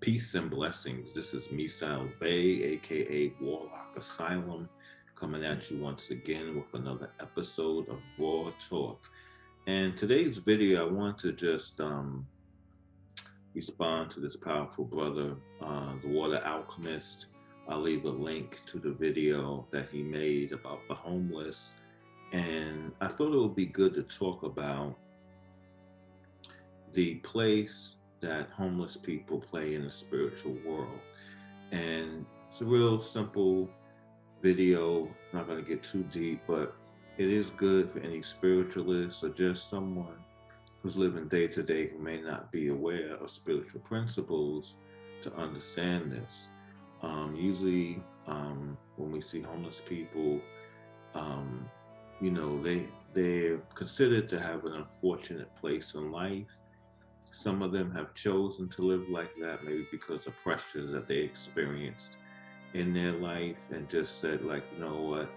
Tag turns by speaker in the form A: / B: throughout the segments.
A: Peace and blessings. This is Misal Bay, aka Warlock Asylum, coming at you once again with another episode of Raw Talk. And today's video, I want to just respond to this powerful brother, the Water Alchemist. I'll leave a link to the video that he made about the homeless. And I thought it would be good to talk about the place that homeless people play in the spiritual world. And it's a real simple video, not going to get too deep, but it is good for any spiritualist or just someone who's living day to day who may not be aware of spiritual principles to understand this. Usually, when we see homeless people, um, they're considered to have an unfortunate place in life. Some of them have chosen to live like that, maybe because of pressure that they experienced in their life and just said, like, you know what,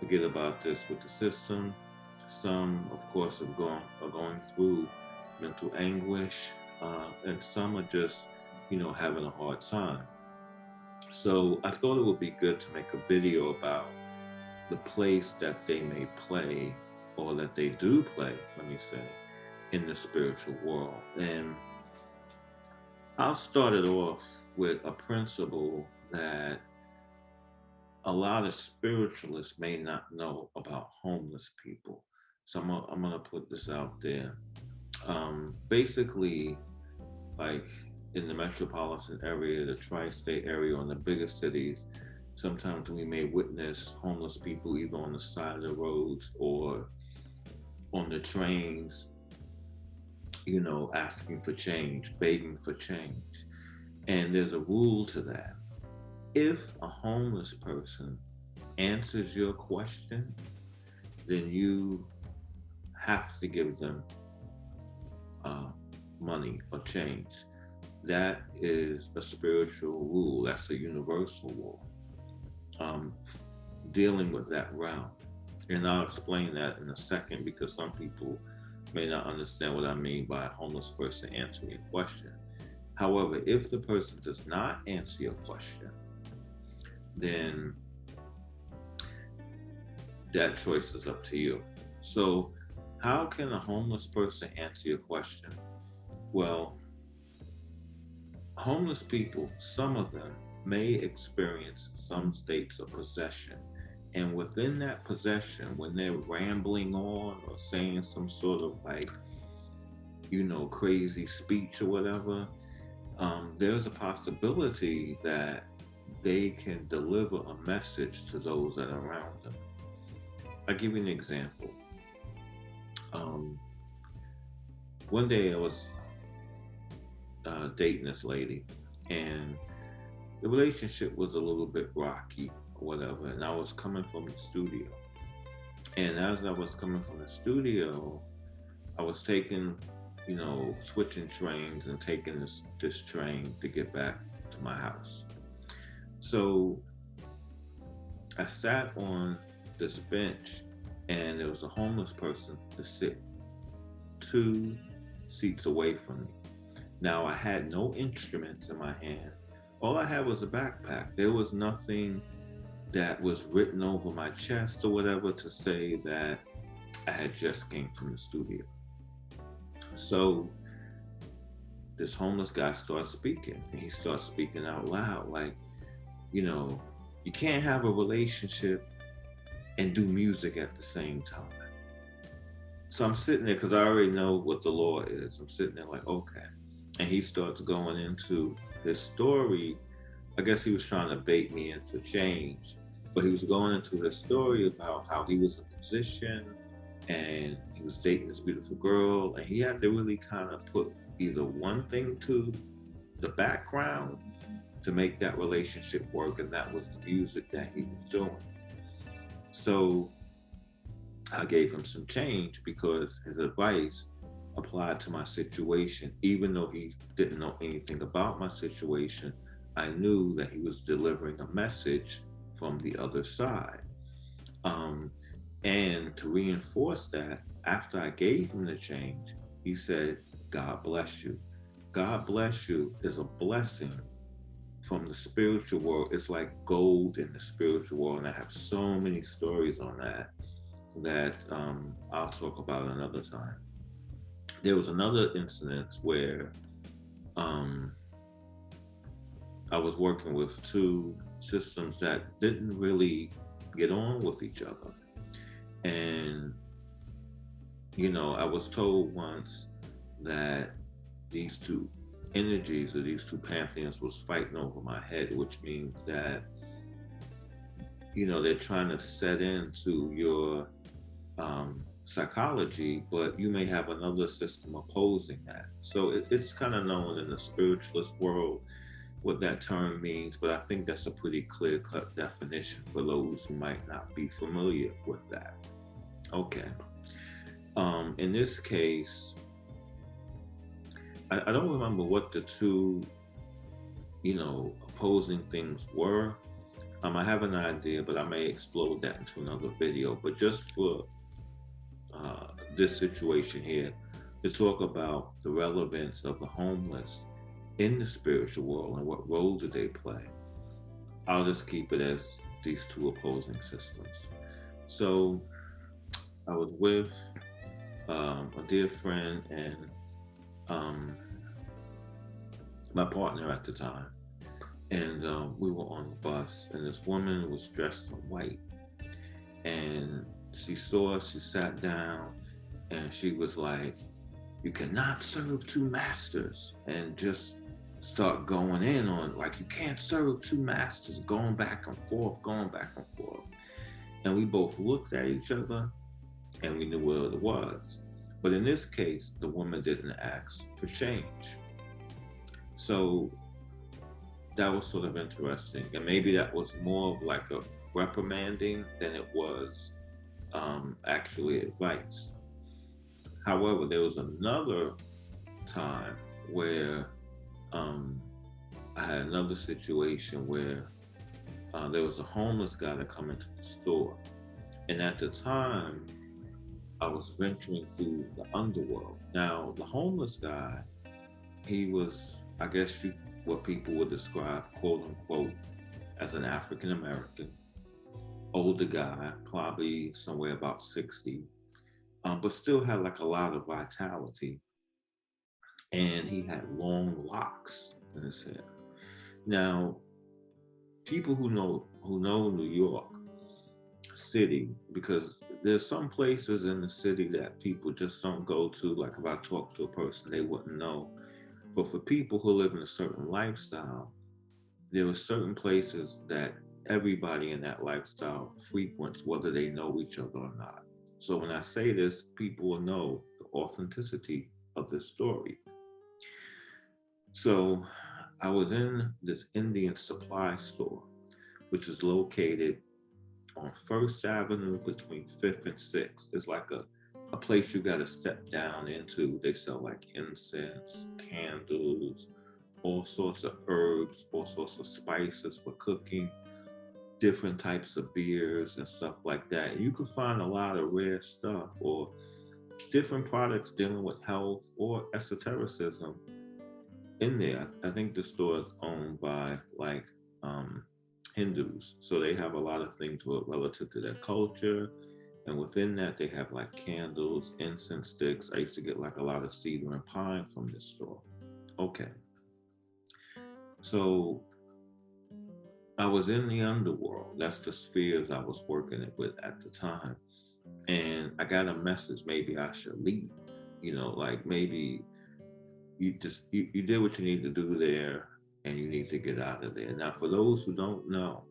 A: forget about this with the system. Some, of course, are going through mental anguish, and some are just, having a hard time. So I thought it would be good to make a video about the place that they may play, or that they do play, let me say, in the spiritual world. And I'll start it off with a principle that a lot of spiritualists may not know about homeless people. So I'm gonna put this out there. Basically, like in the metropolitan area, the tri-state area, or in the bigger cities, sometimes we may witness homeless people either on the side of the roads or on the trains, asking for change, begging for change. And there's a rule to that. If a homeless person answers your question, then you have to give them money or change. That is a spiritual rule. That's a universal rule. Um, Dealing with that realm. And I'll explain that in a second because some people may not understand what I mean by a homeless person answering a question. However, if the person does not answer your question, then that choice is up to you. So, how can a homeless person answer your question? Well, homeless people, some of them, may experience some states of possession. And within that possession, when they're rambling on or saying some sort of crazy speech or whatever, there's a possibility that they can deliver a message to those that are around them. I'll give you an example. One day I was dating this lady, and the relationship was a little bit rocky or whatever, and I was coming from the studio. And as I was coming from the studio, I was taking, switching trains and taking this train to get back to my house. So I sat on this bench, and there was a homeless person to sit 2 seats away from me. Now I had no instruments in my hand. All I had was a backpack. There was nothing that was written over my chest or whatever to say that I had just came from the studio. So this homeless guy starts speaking, and he starts speaking out loud, like, you can't have a relationship and do music at the same time. So I'm sitting there because I already know what the law is. I'm sitting there like, okay. And he starts going into his story. I guess he was trying to bait me into change, but he was going into his story about how he was a musician and he was dating this beautiful girl, and he had to really kind of put either one thing to the background to make that relationship work, and that was the music that he was doing. So I gave him some change because his advice applied to my situation. Even though he didn't know anything about my situation, I knew that he was delivering a message from the other side. And to reinforce that, after I gave him the change, he said, "God bless you." God bless you is a blessing from the spiritual world. It's like gold in the spiritual world. And I have so many stories on that I'll talk about another time. There was another incident where um, I was working with two systems that didn't really get on with each other. And, I was told once that these two energies or these two pantheons was fighting over my head, which means that, they're trying to set into your psychology, but you may have another system opposing that. So it's kind of known in the spiritualist world what that term means, but I think that's a pretty clear cut definition for those who might not be familiar with that. Okay. In this case, I don't remember what the two, opposing things were. I have an idea, but I may explode that into another video. But just for this situation here, to talk about the relevance of the homeless in the spiritual world and what role do they play, I'll just keep it as these two opposing systems. So I was with a dear friend and my partner at the time, and we were on the bus, and this woman was dressed in white, and she saw us, she sat down, and she was like, "You cannot serve two masters," and just start going in on like, you can't serve two masters, going back and forth, going back and forth. And we both looked at each other and we knew what it was. But in this case, the woman didn't ask for change. So that was sort of interesting. And maybe that was more of like a reprimanding than it was actually advice. However, there was another time where I had another situation where there was a homeless guy that come into the store. And at the time, I was venturing through the underworld. Now, the homeless guy, he was, I guess, what people would describe, quote unquote, as an African American, older guy, probably somewhere about 60, but still had like a lot of vitality. And he had long locks in his hair. Now, people who know New York City, because there's some places in the city that people just don't go to. Like if I talk to a person, they wouldn't know. But for people who live in a certain lifestyle, there are certain places that everybody in that lifestyle frequents, whether they know each other or not. So when I say this, people will know the authenticity of this story. So I was in this Indian supply store, which is located on First Avenue between 5th and 6th. It's like a place you got to step down into. They sell like incense, candles, all sorts of herbs, all sorts of spices for cooking, different types of beers and stuff like that. And you can find a lot of rare stuff or different products dealing with health or esotericism in there. I think the store is owned by like Hindus, so they have a lot of things relative to their culture, and within that they have like candles, incense sticks. I used to get like a lot of cedar and pine from this store. Okay, so I was in the underworld. That's the spheres I was working with at the time, and I got a message. Maybe I should leave. Like maybe you did what you need to do there, and you need to get out of there. Now, for those who don't know,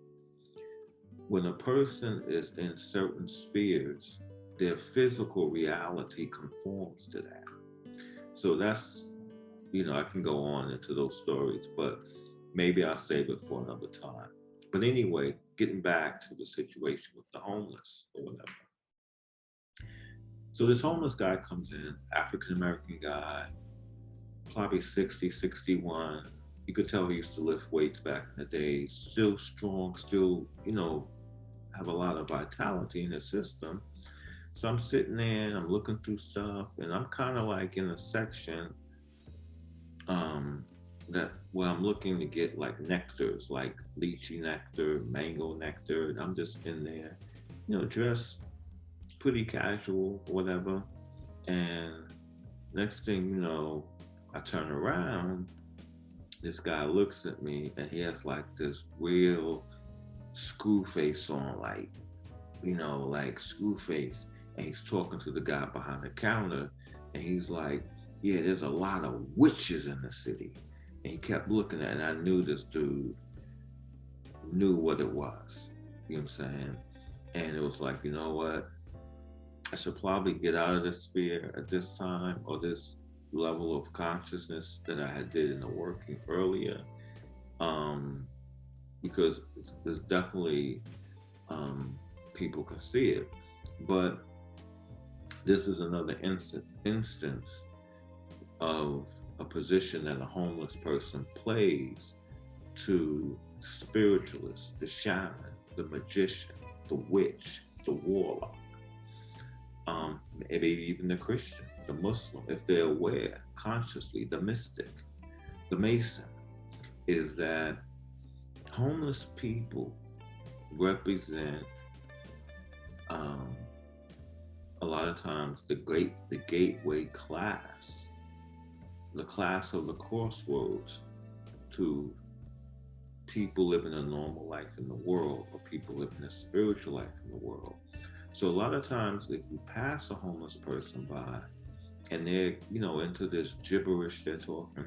A: when a person is in certain spheres, their physical reality conforms to that. So that's, I can go on into those stories, but maybe I'll save it for another time. But anyway, getting back to the situation with the homeless or whatever. So this homeless guy comes in, African American guy, probably 60, 61. You could tell he used to lift weights back in the day, still strong, still, have a lot of vitality in his system. So I'm sitting there and I'm looking through stuff, and I'm kind of like in a section that where I'm looking to get like nectars, like lychee nectar, mango nectar. And I'm just in there, dressed pretty casual, whatever. And next thing you know, I turn around. This guy looks at me, and he has like this real screw face on, like screw face. And he's talking to the guy behind the counter, and he's like, "Yeah, there's a lot of witches in the city." And he kept looking at it, and I knew this dude knew what it was. You know what I'm saying? And it was like, you know what? I should probably get out of this sphere at this time, or this level of consciousness that I had did in the working earlier, um, because there's definitely um, people can see it. But this is another instance of a position that a homeless person plays to the spiritualist, the shaman, the magician, the witch, the warlock, maybe even the Christian, the Muslim, if they're aware consciously, the mystic, the mason, is that homeless people represent um, a lot of times the gateway class, the class of the crossroads to people living a normal life in the world, or people living a spiritual life in the world. So a lot of times if you pass a homeless person by and they're, into this gibberish they're talking,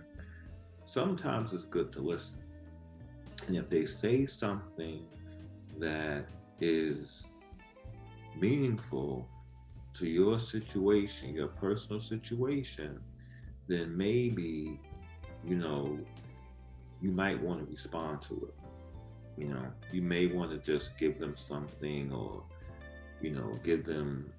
A: sometimes it's good to listen. And if they say something that is meaningful to your situation, your personal situation, then maybe, you know, you might want to respond to it. You may want to just give them something, or, give them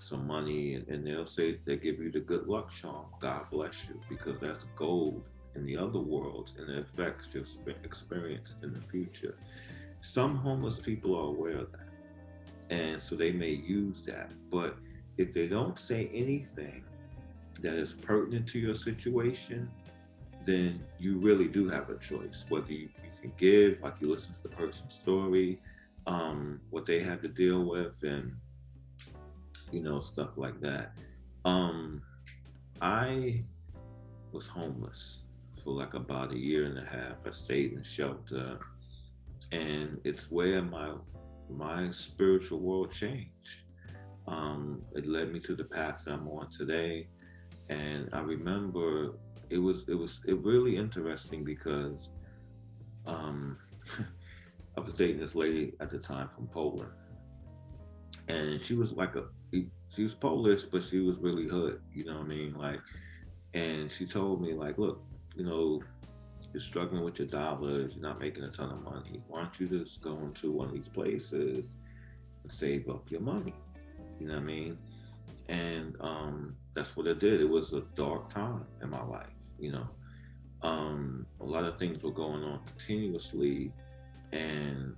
A: some money, and they'll say, they give you the good luck charm. God bless you, because that's gold in the other worlds, and it affects your experience in the future. Some homeless people are aware of that, and so they may use that. But if they don't say anything that is pertinent to your situation, then you really do have a choice. Whether you can give, like you listen to the person's story, what they had to deal with, and stuff like that. Um, I was homeless for like about a year and a half. I stayed in shelter, and it's where my spiritual world changed. It led me to the path that I'm on today, and I remember it really interesting because um, I was dating this lady at the time from Poland, and she was Polish, but she was really hood. You know what I mean? Like, and she told me like, look, you're struggling with your dollars, you're not making a ton of money. Why don't you just go into one of these places and save up your money? You know what I mean? And that's what I did. It was a dark time in my life. A lot of things were going on continuously, and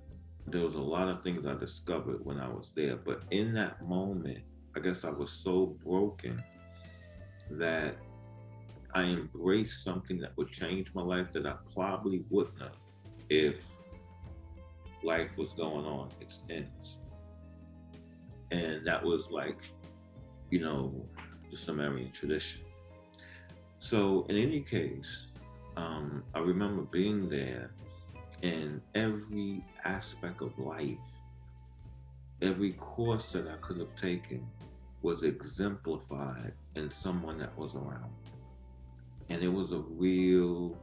A: there was a lot of things I discovered when I was there. But in that moment, I guess I was so broken that I embraced something that would change my life that I probably wouldn't have if life was going on its ends. And that was like, you know, the Sumerian tradition. So, in any case, I remember being there, and every aspect of life, every course that I could have taken was exemplified in someone that was around. And it was a real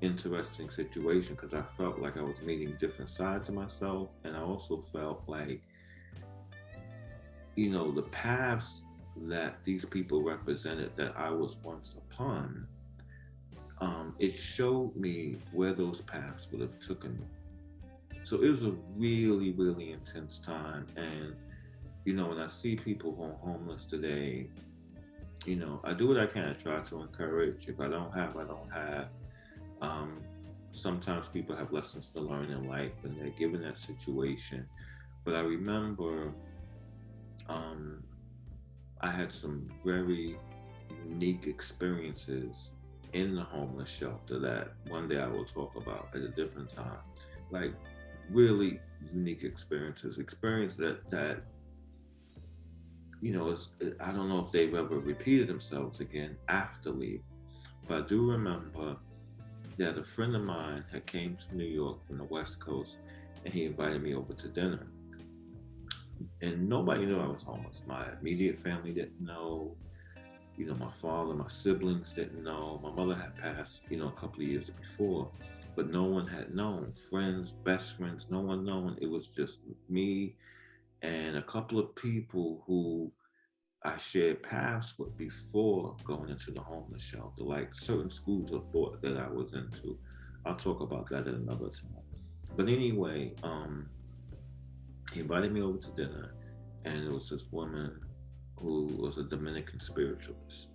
A: interesting situation because I felt like I was meeting different sides of myself. And I also felt like, the paths that these people represented that I was once upon, it showed me where those paths would have taken me. So it was a really, really intense time. And, when I see people who are homeless today, I do what I can to try to encourage. If I don't have, I don't have. Um, Sometimes people have lessons to learn in life and they're given that situation. But I remember I had some very unique experiences in the homeless shelter that one day I will talk about at a different time. Like really unique experiences, experience that I don't know if they've ever repeated themselves again after leave. But I do remember that a friend of mine had came to New York from the West Coast, and he invited me over to dinner. And nobody knew I was homeless. My immediate family didn't know. My father, my siblings didn't know. My mother had passed, a couple of years before, but no one had known. Friends, best friends, no one known. It was just me and a couple of people who I shared paths with before going into the homeless shelter, like certain schools of thought that I was into. I'll talk about that at another time. But anyway, he invited me over to dinner, and it was this woman who was a Dominican spiritualist.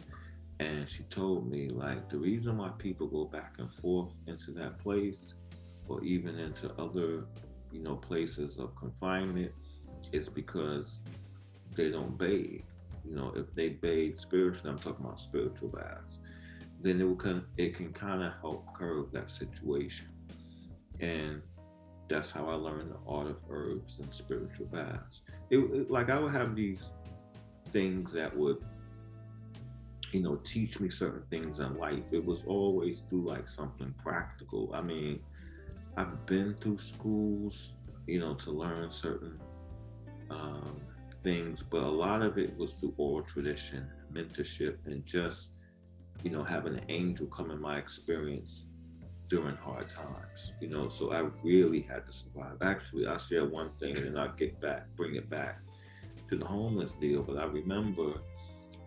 A: And she told me, like, the reason why people go back and forth into that place or even into other, places of confinement is because they don't bathe. If they bathe spiritually, I'm talking about spiritual baths, then it can kind of help curb that situation. And that's how I learned the art of herbs and spiritual baths. Like I would have these things that would, teach me certain things in life. It was always through like something practical. I mean, I've been through schools, to learn certain um, things, but a lot of it was through oral tradition, mentorship, and just, having an angel come in my experience during hard times, so I really had to survive. Actually, I'll share one thing and then I'll bring it back to the homeless deal. But I remember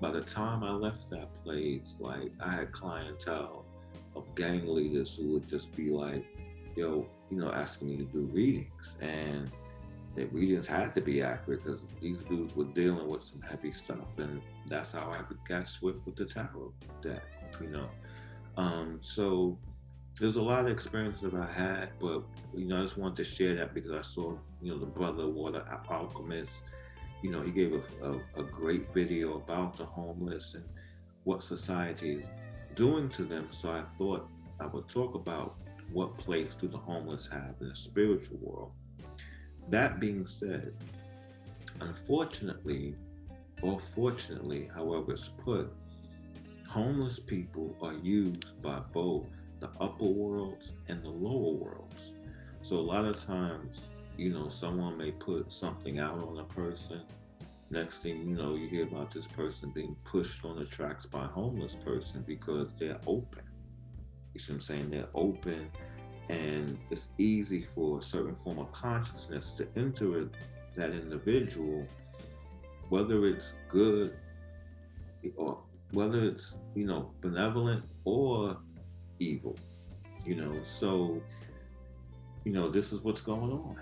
A: by the time I left that place, like I had clientele of gang leaders who would just be like, yo, asking me to do readings. And the readings had to be accurate because these dudes were dealing with some heavy stuff. And that's how I got swift with the tarot deck, So there's a lot of experiences that I had, but I just wanted to share that because I saw, the brother Water Alchemist. He gave a great video about the homeless and what society is doing to them. So I thought I would talk about what place do the homeless have in the spiritual world. That being said, unfortunately, or fortunately, however it's put, homeless people are used by both the upper worlds and the lower worlds. So a lot of times, someone may put something out on a person. Next thing you hear about this person being pushed on the tracks by a homeless person because they're open. You see what I'm saying? They're open, and it's easy for a certain form of consciousness to enter that individual, whether it's good or whether it's, benevolent or evil, So, this is what's going on,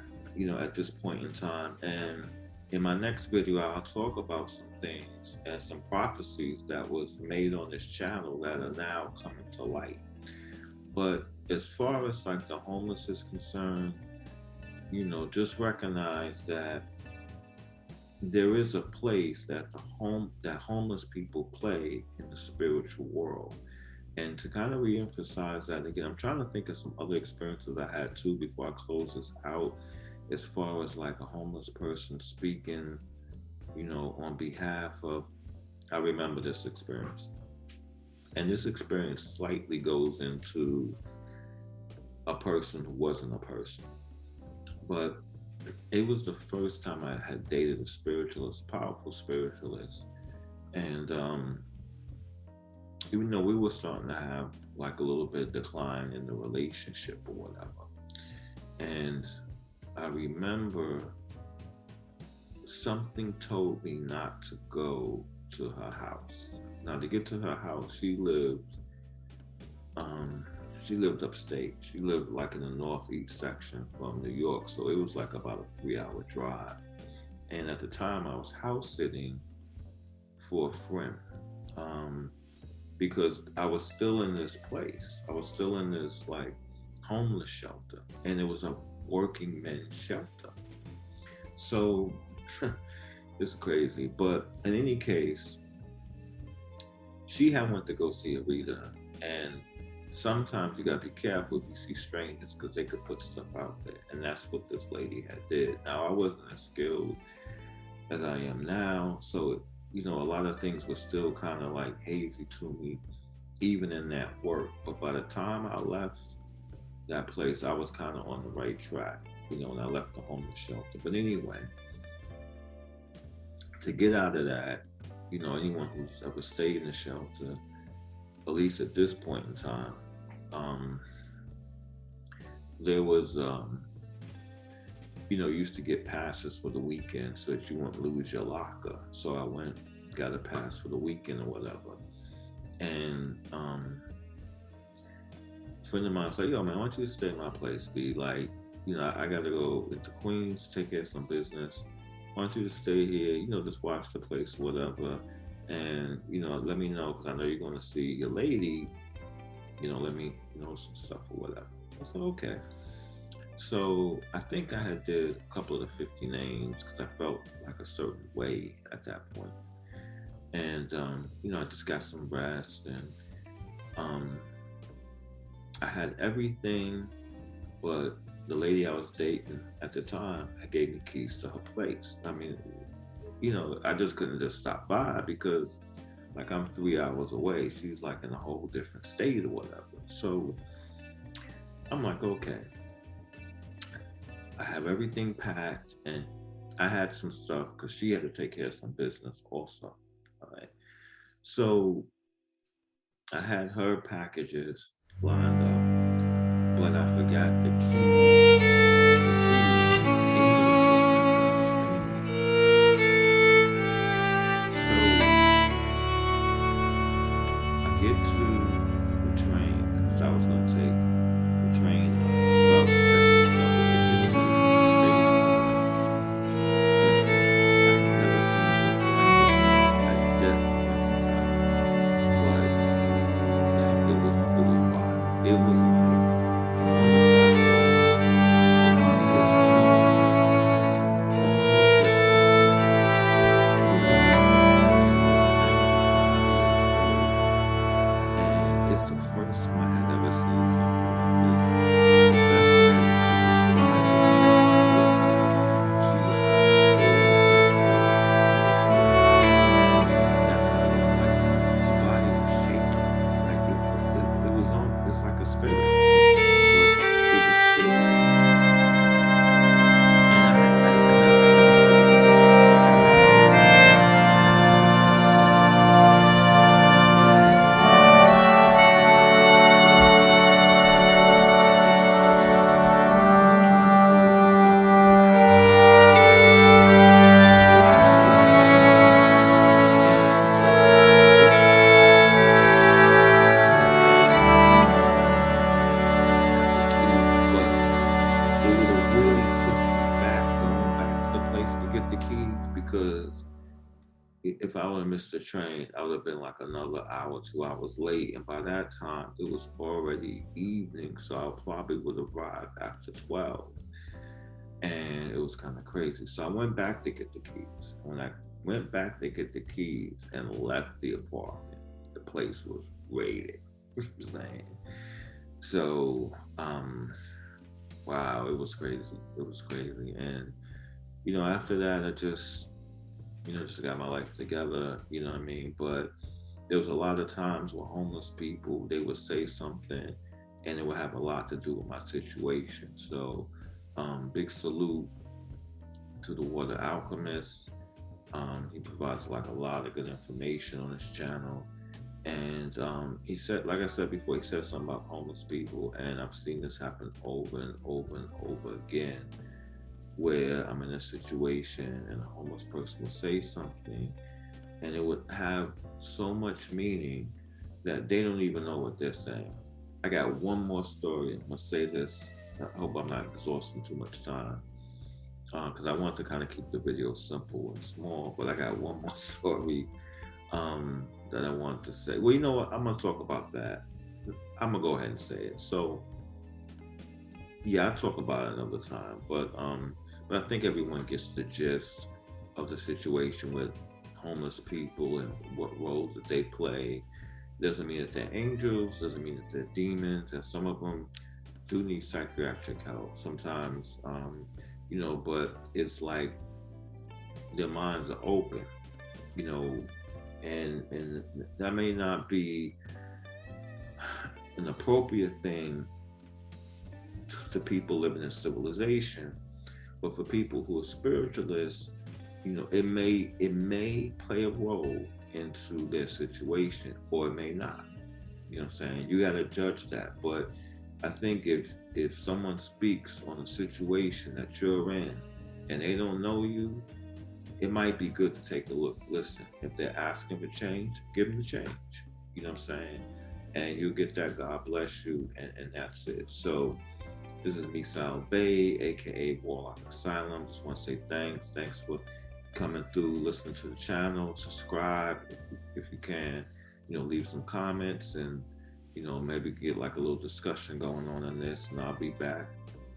A: at this point in time. And in my next video, I'll talk about some things and some prophecies that was made on this channel that are now coming to light. But as far as like the homeless is concerned, just recognize that there is a place that homeless people play in the spiritual world. And to kind of reemphasize that again, I'm trying to think of some other experiences I had too before I close this out, as far as like a homeless person speaking, on behalf of. I remember this experience. And this experience slightly goes into a person who wasn't a person. But it was the first time I had dated a spiritualist, powerful spiritualist. And even though we were starting to have like a little bit of decline in the relationship or whatever. And I remember something told me not to go to her house. Now to get to her house, she lived upstate. She lived like in the northeast section from New York. So it was like about a 3-hour drive. And at the time I was house sitting for a friend. Because I was still in this place. I was still in this like homeless shelter. And it was a working men's shelter. So it's crazy. But in any case, she had went to go see a reader And sometimes you gotta be careful if you see strangers because they could put stuff out there, and that's what this lady had did. Now I wasn't as skilled as I am now, so a lot of things were still kind of like hazy to me, even in that work. But by the time I left that place, I was kind of on the right track, and I left the homeless shelter. But anyway, to get out of that, anyone who's ever stayed in the shelter, at least at this point in time, um, there was, used to get passes for the weekend so that you wouldn't lose your locker. So I went, got a pass for the weekend or whatever. And a friend of mine said, yo, man, I want you to stay in my place, be like, I got to go into Queens, take care of some business. I want you to stay here, just watch the place, whatever. And, let me know, because I know you're going to see your lady, let me know some stuff or whatever. I said, okay. So I think I had did a couple of the 50 names because I felt like a certain way at that point. And, I just got some rest, and I had everything, but the lady I was dating at the time, I gave me keys to her place. I mean, I just couldn't just stop by because like I'm 3 hours away. She's like in a whole different state or whatever. So I'm like, okay. I have everything packed, and I had some stuff because she had to take care of some business also. All right. So I had her packages lined up, but I forgot the keys. The keys in the apartment that I was staying in. So I get to the train because I was going to take the train. Well, I was catching the subway to get to the station or whatever. And I had never seen something like this at that point in time. But it was wild. It was like I'm on the platform and I see this woman on her crystal with a young man. She was like 95 years old. And it's the first time I had ever seen something like this. The best way I could describe it was her look. She was trying to pull herself out of her body. That's how it looked. Like her body was shaking. Like it was on. It's like a spirit, but it was physical. And I never seen that before. Like I never experienced that before. And it was just like trying to pull herself out of that body. Her eyes open, and she said, I have the keys. And I have the keys, but it would have really pushed me back going back to the place to get the keys because if I would have missed the train, I would have been like another hour, 2 hours late. And by that time, it was already evening. So I probably would have arrived after 12. And it was kind of crazy. So I went back to get the keys. When I went back to get the keys and left the apartment, the place was raided. So, wow, it was crazy. It was crazy. And, after that, I just got my life together, you know what I mean? But there was a lot of times where homeless people, they would say something and it would have a lot to do with my situation. So, big salute to the Water Alchemist. He provides like a lot of good information on his channel. And he said, like I said before, he said something about homeless people. And I've seen this happen over and over and over again, where I'm in a situation and a homeless person will say something and it would have so much meaning that they don't even know what they're saying. I got one more story. I'm gonna say this. I hope I'm not exhausting too much time because I want to kind of keep the video simple and small, but I got one more story that I want to say. Well, you know what? I'm gonna talk about that. I'm gonna go ahead and say it. So, yeah, I'll talk about it another time, but I think everyone gets the gist of the situation with homeless people and what roles that they play Doesn't mean that they're angels, doesn't mean that they're demons, and some of them do need psychiatric help sometimes, but it's like their minds are open, you know, and that may not be an appropriate thing to people living in civilization, but for people who are spiritualists, it may play a role into their situation, or it may not. You know what I'm saying? You got to judge that. But I think if someone speaks on a situation that you're in and they don't know you, it might be good to take a look. Listen, if they're asking for change, give them the change. You know what I'm saying? And you'll get that God bless you, and that's it. So this is me, Sal Bay, aka Warlock Asylum. Just want to say thanks. Thanks for coming through, listening to the channel. Subscribe if you can. Leave some comments, and maybe get like a little discussion going on in this. And I'll be back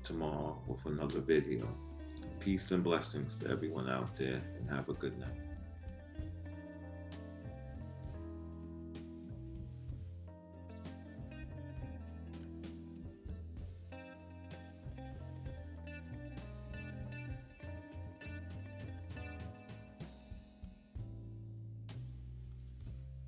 A: tomorrow with another video. Peace and blessings to everyone out there, and have a good night.